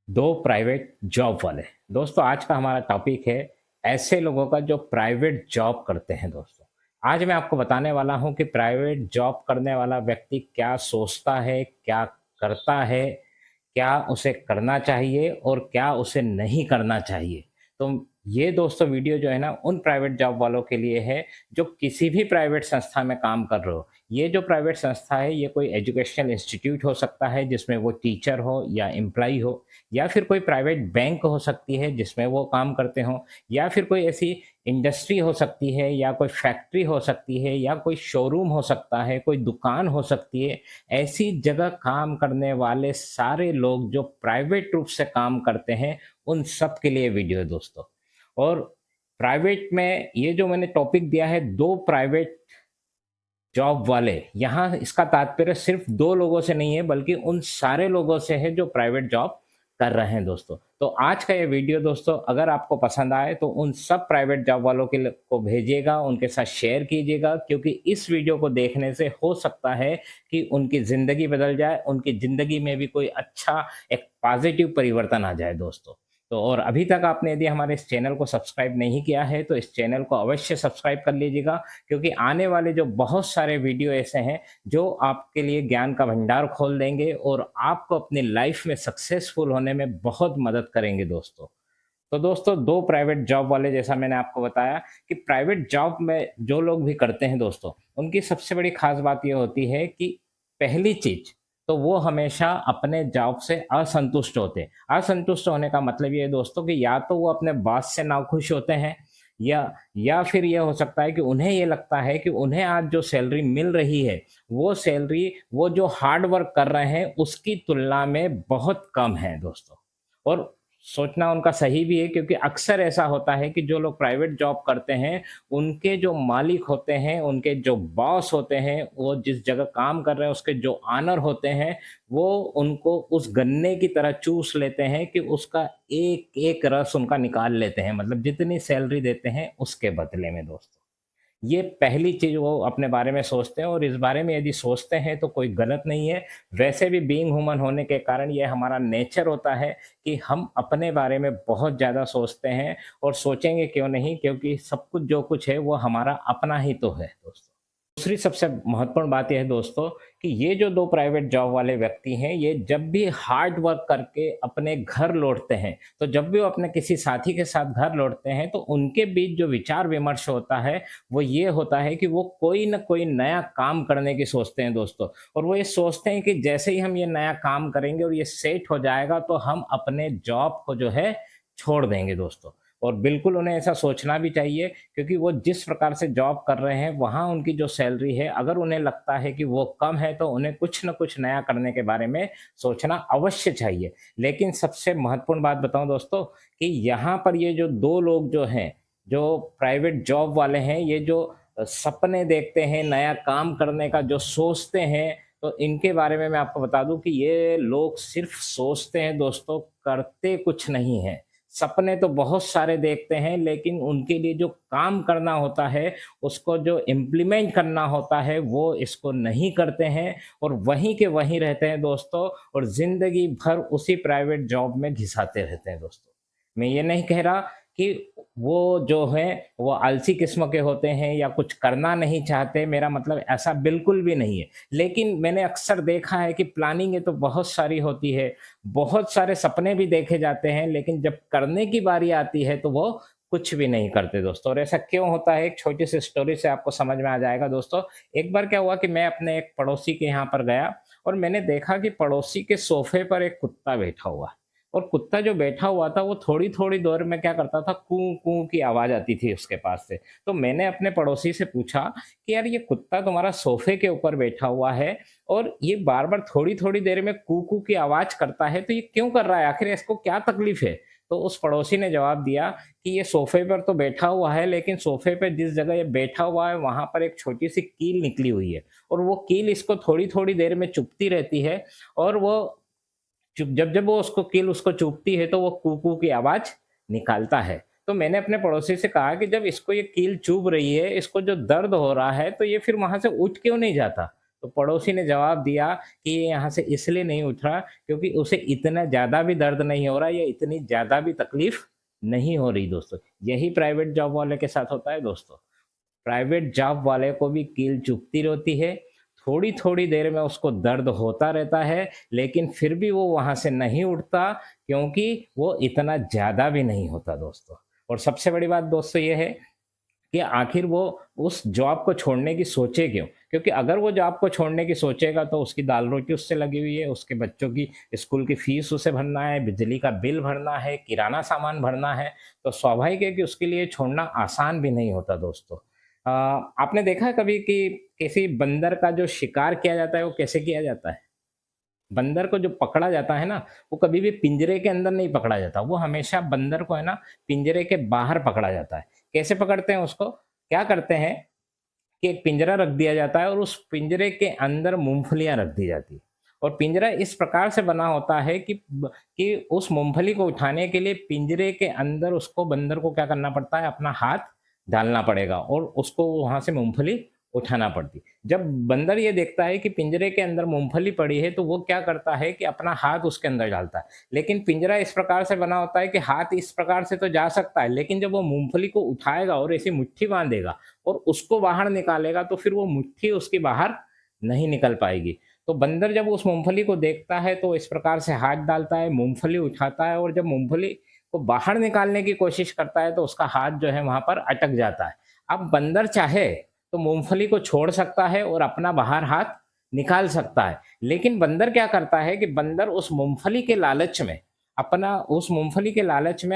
दो private job वाले। दोस्तों आज का हमारा टॉपिक है ऐसे लोगों का जो प्राइवेट जॉब करते हैं। दोस्तों आज मैं आपको बताने वाला हूं कि प्राइवेट जॉब करने वाला व्यक्ति क्या सोचता है, क्या करता है, क्या उसे करना चाहिए और क्या उसे नहीं करना चाहिए। तो ये दोस्तों वीडियो जो है ना उन प्राइवेट जॉब वालों के लिए है जो किसी भी प्राइवेट संस्था में काम कर रहे हो। ये जो प्राइवेट संस्था है ये कोई एजुकेशनल इंस्टीट्यूट हो सकता है जिसमें वो टीचर हो या एम्प्लॉय हो, या फिर कोई प्राइवेट बैंक हो सकती है जिसमें वो काम करते हो, या फिर कोई ऐसी इंडस्ट्री हो सकती है, या कोई फैक्ट्री हो सकती है, या कोई शोरूम हो सकता है, कोई दुकान हो सकती है। ऐसी जगह काम करने वाले सारे लोग जो प्राइवेट रूप से काम करते हैं उन सब के लिए वीडियो है दोस्तों। और प्राइवेट में ये जो मैंने टॉपिक दिया है दो प्राइवेट जॉब वाले, यहाँ इसका तात्पर्य सिर्फ दो लोगों से नहीं है बल्कि उन सारे लोगों से है जो प्राइवेट जॉब कर रहे हैं दोस्तों। तो आज का ये वीडियो दोस्तों अगर आपको पसंद आए तो उन सब प्राइवेट जॉब वालों को भेजिएगा, उनके साथ शेयर कीजिएगा, क्योंकि इस वीडियो को देखने से हो सकता है कि उनकी ज़िंदगी बदल जाए, उनकी ज़िंदगी में भी कोई अच्छा एक पॉजिटिव परिवर्तन आ जाए दोस्तों। तो और अभी तक आपने यदि हमारे इस चैनल को सब्सक्राइब नहीं किया है तो इस चैनल को अवश्य सब्सक्राइब कर लीजिएगा, क्योंकि आने वाले जो बहुत सारे वीडियो ऐसे हैं जो आपके लिए ज्ञान का भंडार खोल देंगे और आपको अपनी लाइफ में सक्सेसफुल होने में बहुत मदद करेंगे दोस्तों। तो दोस्तों दो प्राइवेट जॉब वाले, जैसा मैंने आपको बताया कि प्राइवेट जॉब में जो लोग भी करते हैं दोस्तों, उनकी सबसे बड़ी खास बात ये होती है कि पहली चीज तो वो हमेशा अपने जॉब से असंतुष्ट होते हैं। असंतुष्ट होने का मतलब ये है दोस्तों कि या तो वो अपने बॉस से नाखुश होते हैं, या फिर ये हो सकता है कि उन्हें ये लगता है कि उन्हें आज जो सैलरी मिल रही है वो सैलरी वो जो हार्ड वर्क कर रहे हैं उसकी तुलना में बहुत कम है दोस्तों। और सोचना उनका सही भी है, क्योंकि अक्सर ऐसा होता है कि जो लोग प्राइवेट जॉब करते हैं उनके जो मालिक होते हैं, उनके जो बॉस होते हैं, वो जिस जगह काम कर रहे हैं उसके जो ऑनर होते हैं, वो उनको उस गन्ने की तरह चूस लेते हैं कि उसका एक एक रस उनका निकाल लेते हैं, मतलब जितनी सैलरी देते हैं उसके बदले में दोस्तों। ये पहली चीज़ वो अपने बारे में सोचते हैं, और इस बारे में यदि सोचते हैं तो कोई गलत नहीं है। वैसे भी बीइंग ह्यूमन होने के कारण ये हमारा नेचर होता है कि हम अपने बारे में बहुत ज़्यादा सोचते हैं, और सोचेंगे क्यों नहीं, क्योंकि सब कुछ जो कुछ है वो हमारा अपना ही तो है दोस्तों। दूसरी सबसे महत्वपूर्ण बात यह है दोस्तों कि ये जो दो प्राइवेट जॉब वाले व्यक्ति हैं ये जब भी हार्ड वर्क करके अपने घर लौटते हैं, तो जब भी वो अपने किसी साथी के साथ घर लौटते हैं तो उनके बीच जो विचार विमर्श होता है वो ये होता है कि वो कोई ना कोई नया काम करने की सोचते हैं दोस्तों। और वो ये सोचते हैं कि जैसे ही हम ये नया काम करेंगे और ये सेट हो जाएगा तो हम अपने जॉब को जो है छोड़ देंगे दोस्तों। और बिल्कुल उन्हें ऐसा सोचना भी चाहिए, क्योंकि वो जिस प्रकार से जॉब कर रहे हैं वहाँ उनकी जो सैलरी है अगर उन्हें लगता है कि वो कम है तो उन्हें कुछ न कुछ नया करने के बारे में सोचना अवश्य चाहिए। लेकिन सबसे महत्वपूर्ण बात बताऊं दोस्तों कि यहाँ पर ये जो दो लोग जो हैं, जो प्राइवेट जॉब वाले हैं, ये जो सपने देखते हैं नया काम करने का जो सोचते हैं, तो इनके बारे में मैं आपको बता दूं कि ये लोग सिर्फ सोचते हैं दोस्तों, करते कुछ नहीं है। सपने तो बहुत सारे देखते हैं लेकिन उनके लिए जो काम करना होता है, उसको जो इम्प्लीमेंट करना होता है वो इसको नहीं करते हैं, और वहीं के वहीं रहते हैं दोस्तों, और ज़िंदगी भर उसी प्राइवेट जॉब में घिसाते रहते हैं दोस्तों। मैं ये नहीं कह रहा कि वो जो हैं वो आलसी किस्म के होते हैं या कुछ करना नहीं चाहते, मेरा मतलब ऐसा बिल्कुल भी नहीं है। लेकिन मैंने अक्सर देखा है कि प्लानिंगें तो बहुत सारी होती है, बहुत सारे सपने भी देखे जाते हैं, लेकिन जब करने की बारी आती है तो वो कुछ भी नहीं करते दोस्तों। और ऐसा क्यों होता है एक छोटी सी स्टोरी से आपको समझ में आ जाएगा दोस्तों। एक बार क्या हुआ कि मैं अपने एक पड़ोसी के यहाँ पर गया और मैंने देखा कि पड़ोसी के सोफे पर एक कुत्ता बैठा हुआ है, और कुत्ता जो बैठा हुआ था वो थोड़ी-थोड़ी देर में क्या करता था, कूँ कूँ की आवाज़ आती थी उसके पास से। तो मैंने अपने पड़ोसी से पूछा कि यार ये कुत्ता तुम्हारा सोफे के ऊपर बैठा हुआ है और ये बार-बार थोड़ी-थोड़ी देर में कू कू की आवाज़ करता है, तो ये क्यों कर रहा है? आखिर इसको क्या तकलीफ़ है? तो उस पड़ोसी ने जवाब दिया कि ये सोफे पर तो बैठा हुआ है, लेकिन सोफे पे जिस जगह ये बैठा हुआ है वहाँ पर एक छोटी-सी कील निकली हुई है, और वो कील इसको थोड़ी-थोड़ी देर में चुभती रहती है, और वो चुप जब जब वो उसको कील उसको चुभती है तो वो कू कू की आवाज़ निकालता है। तो मैंने अपने पड़ोसी से कहा कि जब इसको ये कील चुभ रही है, इसको जो दर्द हो रहा है, तो ये फिर वहाँ से उठ क्यों नहीं जाता? तो पड़ोसी ने जवाब दिया कि ये यहाँ से इसलिए नहीं उठ रहा क्योंकि उसे इतना ज़्यादा भी दर्द नहीं हो रहा या इतनी ज़्यादा भी तकलीफ नहीं हो रही दोस्तों। यही प्राइवेट जॉब वाले के साथ होता है दोस्तों। प्राइवेट जॉब वाले को भी कील चुभती रहती है, थोड़ी-थोड़ी देर में उसको दर्द होता रहता है, लेकिन फिर भी वो वहाँ से नहीं उठता क्योंकि वो इतना ज़्यादा भी नहीं होता दोस्तों। और सबसे बड़ी बात दोस्तों ये है कि आखिर वो उस जॉब को छोड़ने की सोचे क्यों? क्योंकि अगर वो जॉब को छोड़ने की सोचेगा तो उसकी दाल-रोटी उससे लगी हुई है, उसके बच्चों की स्कूल की फीस उसे भरना है, बिजली का बिल भरना है, किराना सामान भरना है, तो स्वाभाविक है कि उसके लिए छोड़ना आसान भी नहीं होता दोस्तों। आपने देखा है कभी कि किसी बंदर का जो शिकार किया जाता है, वो कैसे किया जाता है? बंदर को जो पकड़ा जाता है ना, वो कभी भी पिंजरे के अंदर नहीं पकड़ा जाता, वो हमेशा बंदर को है ना पिंजरे के बाहर पकड़ा जाता है। कैसे पकड़ते हैं उसको? क्या करते हैं कि एक पिंजरा रख दिया जाता है और उस पिंजरे के अंदर मूँगफलियाँ रख दी जाती हैं। और पिंजरा इस प्रकार से बना होता है कि उस मूँगफली को उठाने के लिए पिंजरे के अंदर उसको बंदर को क्या करना पड़ता है, अपना हाथ डालना पड़ेगा और उसको वहाँ से मूँगफली उठाना पड़ती। जब बंदर ये देखता है कि पिंजरे के अंदर मूँगफली पड़ी है, तो वो क्या करता है कि अपना हाथ उसके अंदर डालता है। लेकिन पिंजरा इस प्रकार से बना होता है कि हाथ इस प्रकार से तो जा सकता है, लेकिन जब वो मूँगफली को उठाएगा और ऐसी मुट्ठी बाँधेगा और उसको बाहर निकालेगा, तो फिर वो मुट्ठी उसकी बाहर नहीं निकल पाएगी। तो बंदर जब उस मूँगफली को देखता है, तो इस प्रकार से हाथ डालता है, मूँगफली उठाता है और जब मूँगफली को बाहर निकालने की कोशिश करता है, तो उसका हाथ जो है वहाँ पर अटक जाता है। अब बंदर चाहे तो मूँगफली को छोड़ सकता है और अपना बाहर हाथ निकाल सकता है। लेकिन बंदर क्या करता है कि बंदर उस मूँगफली के लालच में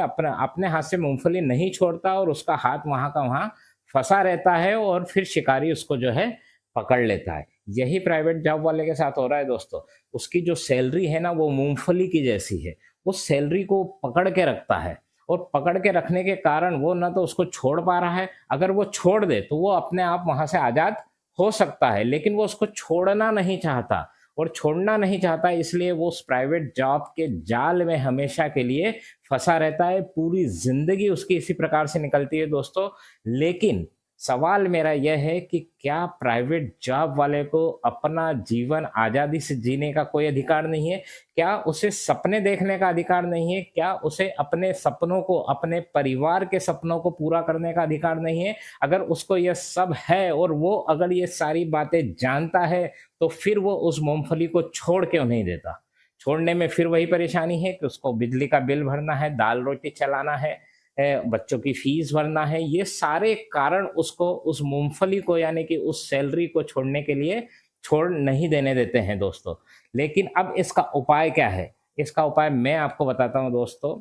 अपना अपने हाथ से मूँगफली नहीं छोड़ता और उसका हाथ वहाँ का वहाँ फँसा रहता है और फिर शिकारी उसको जो है पकड़ लेता है। यही प्राइवेट जॉब वाले के साथ हो रहा है दोस्तों। उसकी जो सैलरी है ना वो मूँगफली की जैसी है। वो सैलरी को पकड़ के रखता है और पकड़ के रखने के कारण वो ना तो उसको छोड़ पा रहा है, अगर वो छोड़ दे तो वो अपने आप वहाँ से आज़ाद हो सकता है, लेकिन वो उसको छोड़ना नहीं चाहता और छोड़ना नहीं चाहता इसलिए वो उस प्राइवेट जॉब के जाल में हमेशा के लिए फँसा रहता है, पूरी ज़िंदगी उसकी इसी प्रकार से निकलती है दोस्तों। लेकिन सवाल मेरा यह है कि क्या प्राइवेट जॉब वाले को अपना जीवन आज़ादी से जीने का कोई अधिकार नहीं है? क्या उसे सपने देखने का अधिकार नहीं है? क्या उसे अपने सपनों को, अपने परिवार के सपनों को पूरा करने का अधिकार नहीं है? अगर उसको यह सब है और वो अगर ये सारी बातें जानता है, तो फिर वो उस मूँगफली को छोड़ क्यों नहीं देता? छोड़ने में फिर वही परेशानी है कि उसको बिजली का बिल भरना है, दाल-रोटी चलाना है, बच्चों की फीस भरना है, ये सारे कारण उसको उस मूँगफली को यानी कि उस सैलरी को छोड़ने के लिए छोड़ नहीं देने देते हैं दोस्तों। लेकिन अब इसका उपाय क्या है? इसका उपाय मैं आपको बताता हूँ दोस्तों।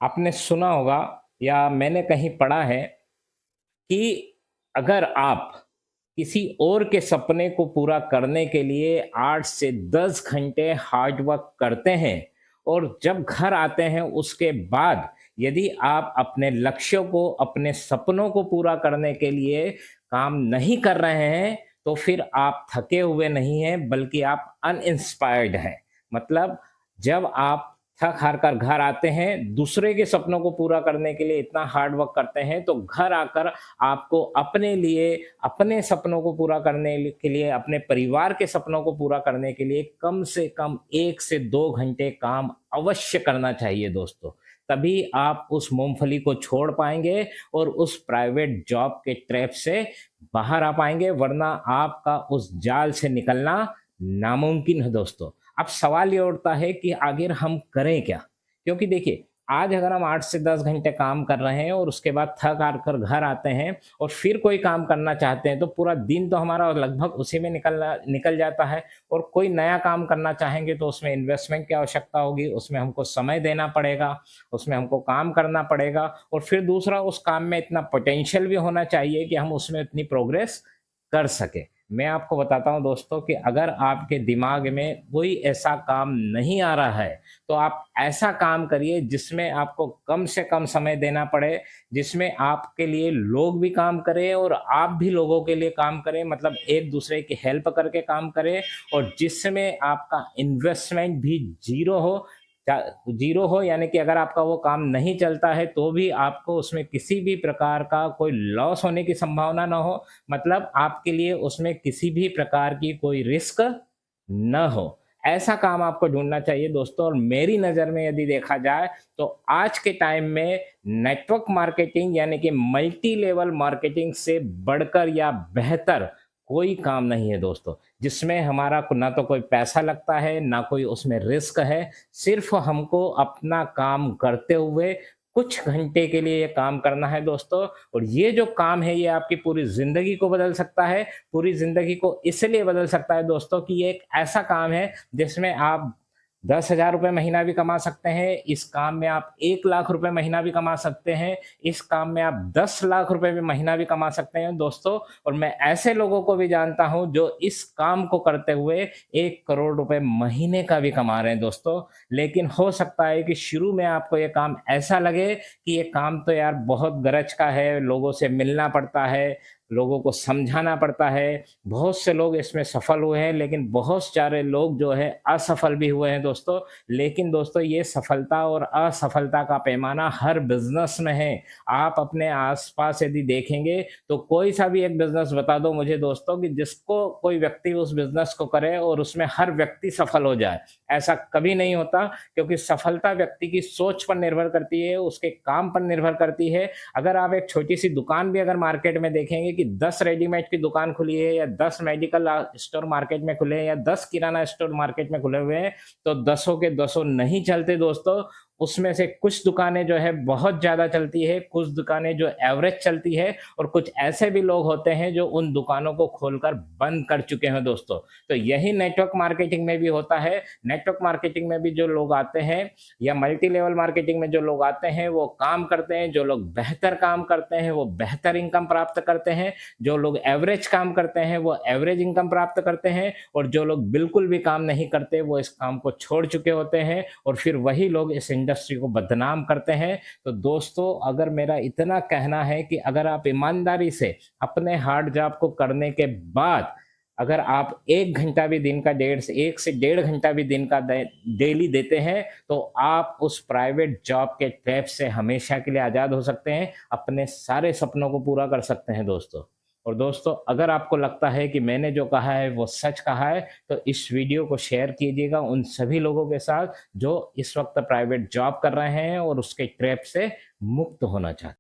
आपने सुना होगा या मैंने कहीं पढ़ा है कि अगर आप किसी और के सपने को पूरा करने के लिए 8 से 10 घंटे हार्ड वर्क करते हैं और जब घर आते हैं उसके बाद यदि आप अपने लक्ष्यों को, अपने सपनों को पूरा करने के लिए काम नहीं कर रहे हैं, तो फिर आप थके हुए नहीं हैं बल्कि आप अनइंस्पायर्ड हैं। मतलब जब आप थक हार कर घर आते हैं, दूसरे के सपनों को पूरा करने के लिए इतना हार्ड वर्क करते हैं, तो घर आकर आपको अपने लिए, अपने सपनों को पूरा करने के लिए, अपने परिवार के सपनों को पूरा करने के लिए कम से कम 1 से 2 घंटे काम अवश्य करना चाहिए दोस्तों। तभी आप उस मूँगफली को छोड़ पाएँगे और उस प्राइवेट जॉब के ट्रैप से बाहर आ पाएँगे, वरना आपका उस जाल से निकलना नामुमकिन है दोस्तों। अब सवाल ये उठता है कि आखिर हम करें क्या? क्योंकि देखिए, आज अगर हम 8 से 10 घंटे काम कर रहे हैं और उसके बाद थक हार कर घर आते हैं और फिर कोई काम करना चाहते हैं, तो पूरा दिन तो हमारा लगभग उसी में निकल जाता है और कोई नया काम करना चाहेंगे तो उसमें इन्वेस्टमेंट की आवश्यकता होगी, उसमें हमको समय देना पड़ेगा, उसमें हमको काम करना पड़ेगा और फिर दूसरा उस काम में इतना पोटेंशियल भी होना चाहिए कि हम उसमें इतनी प्रोग्रेस कर सकें। मैं आपको बताता हूँ दोस्तों कि अगर आपके दिमाग में कोई ऐसा काम नहीं आ रहा है, तो आप ऐसा काम करिए जिसमें आपको कम से कम समय देना पड़े, जिसमें आपके लिए लोग भी काम करें और आप भी लोगों के लिए काम करें, मतलब एक-दूसरे की हेल्प करके काम करें और जिसमें आपका इन्वेस्टमेंट भी ज़ीरो हो, जीरो हो, यानी कि अगर आपका वो काम नहीं चलता है तो भी आपको उसमें किसी भी प्रकार का कोई लॉस होने की संभावना ना हो, मतलब आपके लिए उसमें किसी भी प्रकार की कोई रिस्क न हो। ऐसा काम आपको ढूँढना चाहिए दोस्तों। और मेरी नज़र में यदि देखा जाए तो आज के टाइम में नेटवर्क मार्केटिंग यानी कि मल्टी लेवल मार्केटिंग से बढ़कर या बेहतर कोई काम नहीं है दोस्तों, जिसमें हमारा ना तो कोई पैसा लगता है, ना कोई उसमें रिस्क है। सिर्फ़ हमको अपना काम करते हुए कुछ घंटे के लिए ये काम करना है दोस्तों। और ये जो काम है ये आपकी पूरी ज़िंदगी को बदल सकता है। पूरी ज़िंदगी को इसलिए बदल सकता है दोस्तों कि ये एक ऐसा काम है जिसमें आप 10,000 रुपए महीना भी कमा सकते हैं। इस काम में आप 1 लाख रुपए महीना भी कमा सकते हैं। इस काम में आप 10 लाख रुपए भी महीना भी कमा सकते हैं दोस्तों। और मैं ऐसे लोगों को भी जानता हूँ जो इस काम को करते हुए 1 करोड़ रुपए महीने का भी कमा रहे हैं दोस्तों। लेकिन हो सकता है कि शुरू में आपको ये काम ऐसा लगे कि ये काम तो यार बहुत गरज का है, लोगों से मिलना पड़ता है, लोगों को समझाना पड़ता है। बहुत से लोग इसमें सफल हुए हैं, लेकिन बहुत सारे लोग जो है असफल भी हुए हैं दोस्तों। लेकिन दोस्तों ये सफलता और असफलता का पैमाना हर बिज़नेस में है। आप अपने आस-पास यदि देखेंगे तो कोई सा भी एक बिज़नेस बता दो मुझे दोस्तों कि जिसको कोई व्यक्ति उस बिज़नेस को करे और उसमें हर व्यक्ति सफल हो जाए। ऐसा कभी नहीं होता, क्योंकि सफलता व्यक्ति की सोच पर निर्भर करती है, उसके काम पर निर्भर करती है। अगर आप एक छोटी-सी दुकान भी अगर मार्केट में देखेंगे कि 10 रेडीमेड की दुकान खुली है या 10 मेडिकल स्टोर मार्केट में खुले हैं या 10 किराना स्टोर मार्केट में खुले हुए हैं, तो दसों के दसों नहीं चलते दोस्तों। उसमें से कुछ दुकानें जो है बहुत ज़्यादा चलती है, कुछ दुकानें जो एवरेज चलती है, और कुछ ऐसे भी लोग होते हैं जो उन दुकानों को खोलकर बंद कर चुके हैं दोस्तों। तो यही नेटवर्क मार्केटिंग में भी होता है। नेटवर्क मार्केटिंग में भी जो लोग आते हैं या मल्टी लेवल मार्केटिंग में जो लोग आते हैं वो काम करते हैं। जो लोग बेहतर काम करते हैं वो बेहतर इनकम प्राप्त करते हैं। जो लोग एवरेज काम करते हैं वो एवरेज इनकम प्राप्त करते हैं। और जो लोग बिल्कुल भी काम नहीं करते वो इस काम को छोड़ चुके होते हैं, और फिर वही लोग इस इंडस्ट्री को बदनाम करते हैं। तो दोस्तों अगर मेरा इतना कहना है कि अगर आप ईमानदारी से अपने हार्ड जॉब को करने के बाद अगर आप 1 घंटा भी दिन का 1 से डेढ़ घंटा भी दिन का डेली देते हैं, तो आप उस प्राइवेट जॉब के ट्रैप से हमेशा के लिए आज़ाद हो सकते हैं, अपने सारे सपनों को पूरा कर सकते हैं दोस्तों। और दोस्तों अगर आपको लगता है कि मैंने जो कहा है वो सच कहा है, तो इस वीडियो को शेयर कीजिएगा उन सभी लोगों के साथ जो इस वक्त प्राइवेट जॉब कर रहे हैं और उसके ट्रैप से मुक्त होना चाहते हैं।